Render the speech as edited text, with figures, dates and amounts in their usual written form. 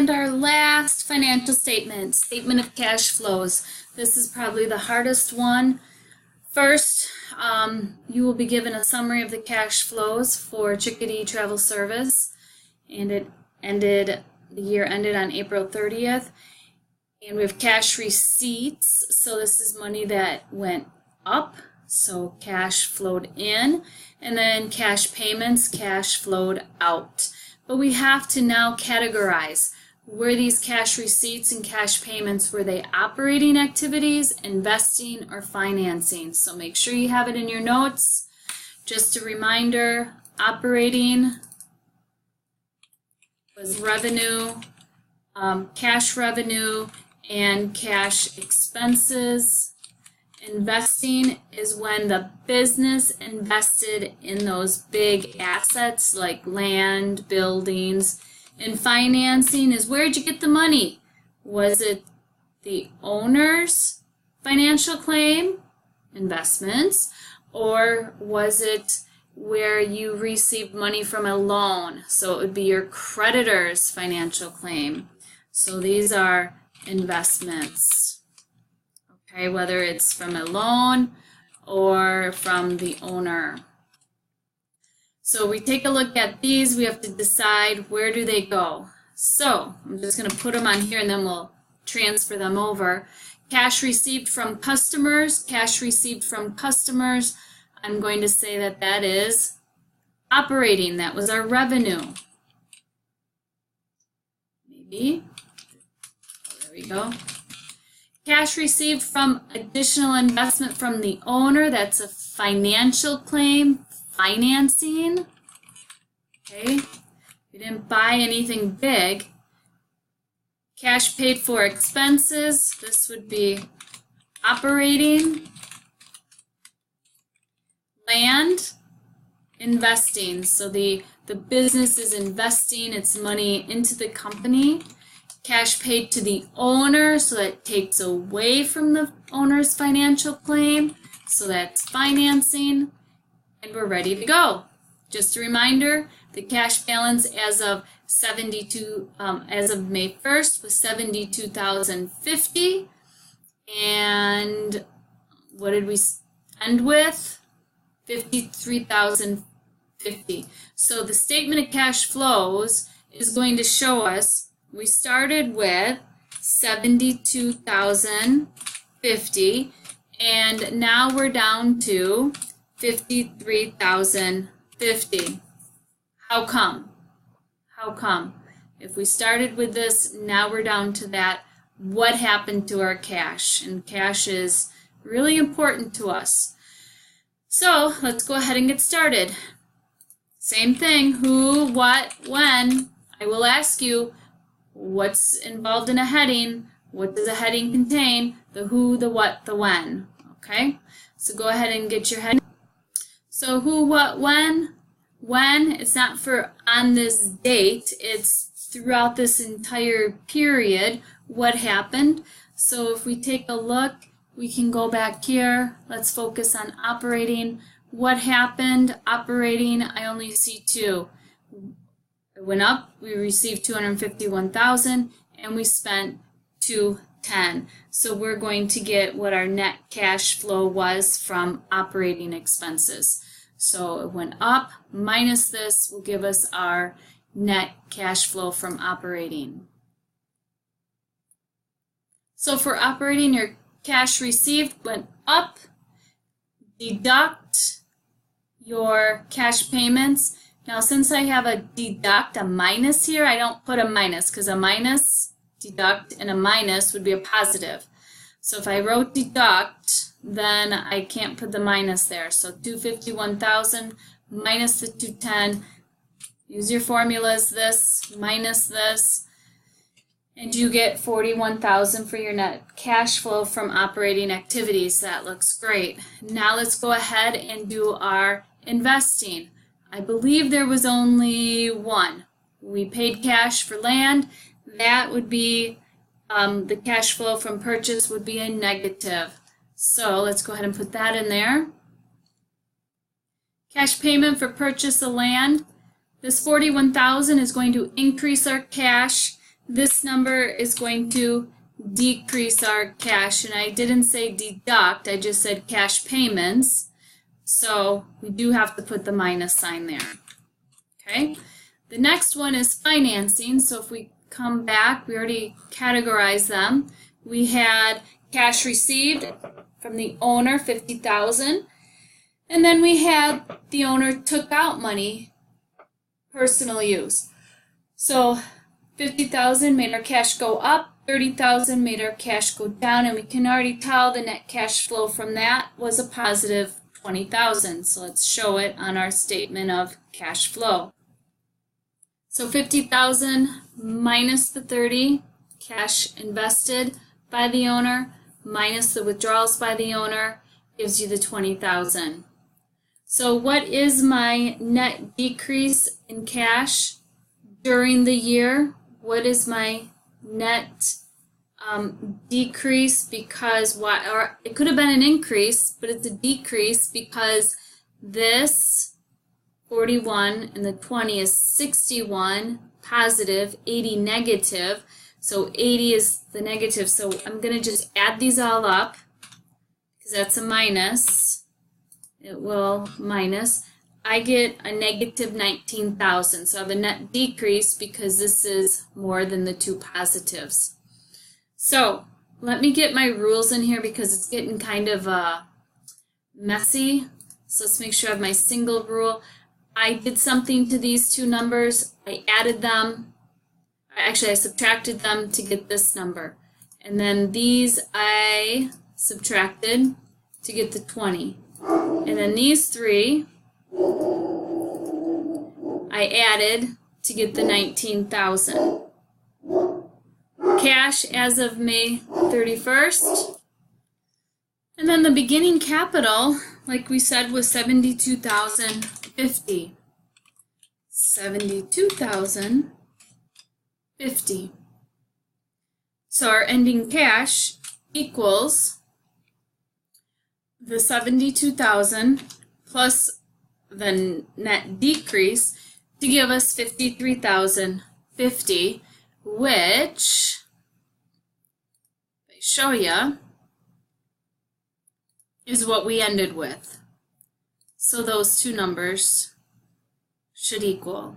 And our last financial statement, statement of cash flows. This is probably the hardest one. First, you will be given a summary of the cash flows for Chickadee Travel Service, and the year ended on April 30th. And we have cash receipts, so this is money that went up, so cash flowed in, and then cash payments, cash flowed out. But we have to now categorize. Were these cash receipts and cash payments, were they operating activities, investing, or financing? So make sure you have it in your notes. Just a reminder, operating was revenue, cash revenue, and cash expenses. Investing is when the business invested in those big assets like land, buildings. And financing is, where'd you get the money? Was it the owner's financial claim, investments, or was it where you received money from a loan? So it would be your creditor's financial claim. So these are investments. Okay, whether it's from a loan or from the owner. So we take a look at these, we have to decide where do they go. So I'm just going to put them on here and then we'll transfer them over. Cash received from customers, cash received from customers. I'm going to say that that is operating. That was our revenue. Maybe. There we go. Cash received from additional investment from the owner. That's a financial claim. Financing. Okay. We didn't buy anything big. Cash paid for expenses. This would be operating. Land, investing. So the business is investing its money into the company. Cash paid to the owner, so that takes away from the owner's financial claim. So that's financing. And we're ready to go. Just a reminder, the cash balance as of May 1st was $72,050. And what did we end with? $53,050. So the statement of cash flows is going to show us we started with $72,050 and now we're down to $53,050. How come? How come? If we started with this, now we're down to that. What happened to our cash? And cash is really important to us. So let's go ahead and get started. Same thing, who, what, when. I will ask you what's involved in a heading. What does a heading contain? The who, the what, the when. Okay, so go ahead and get your heading. So who, what, when? When, it's not for on this date, it's throughout this entire period, what happened. So if we take a look, we can go back here. Let's focus on operating. What happened? Operating, I only see two. It went up, we received $251,000, and we spent $210,000. So we're going to get what our net cash flow was from operating expenses. So it went up, minus this will give us our net cash flow from operating. So for operating, your cash received went up. Deduct your cash payments. Now since I have a deduct, a minus here, I don't put a minus because a minus, deduct, and a minus would be a positive. So if I wrote deduct, then I can't put the minus there. So $251,000 minus the $210,000. Use your formulas, this minus this, and you get $41,000 for your net cash flow from operating activities. That looks great. Now let's go ahead and do our investing. I believe there was only one. We paid cash for land. That would be the cash flow from purchase would be a negative. So let's go ahead and put that in there. Cash payment for purchase of land. This $41,000 is going to increase our cash. this number is going to decrease our cash, and I didn't say deduct, I just said cash payments, so we do have to put the minus sign there. Okay, the next one is financing. So if we come back, we already categorized them. We had cash received from the owner, $50,000, and then we had the owner took out money, personal use. So $50,000 made our cash go up, $30,000 made our cash go down, and we can already tell the net cash flow from that was a positive $20,000. So let's show it on our statement of cash flow. So $50,000 minus the $30,000 cash invested by the owner minus the withdrawals by the owner gives you the $20,000. So what is my net decrease in cash during the year? What is my net decrease? Because what, or it could have been an increase, but it's a decrease because this 41 and the 20 is 61 positive, 80 negative. So 80 is the negative. So I'm going to just add these all up because that's a minus. It will minus. I get a negative 19,000. So I have a net decrease because this is more than the two positives. So let me get my rules in here because it's getting kind of messy. So let's make sure I have my single rule. I did something to these two numbers. I added them. Actually, I subtracted them to get this number. And then these I subtracted to get the 20. And then these three I added to get the 19,000. Cash as of May 31st. And then the beginning capital, like we said, was $72,050. $72,050. So our ending cash equals the 72,000 plus the net decrease to give us 53,050, which I show you is what we ended with. So those two numbers should equal.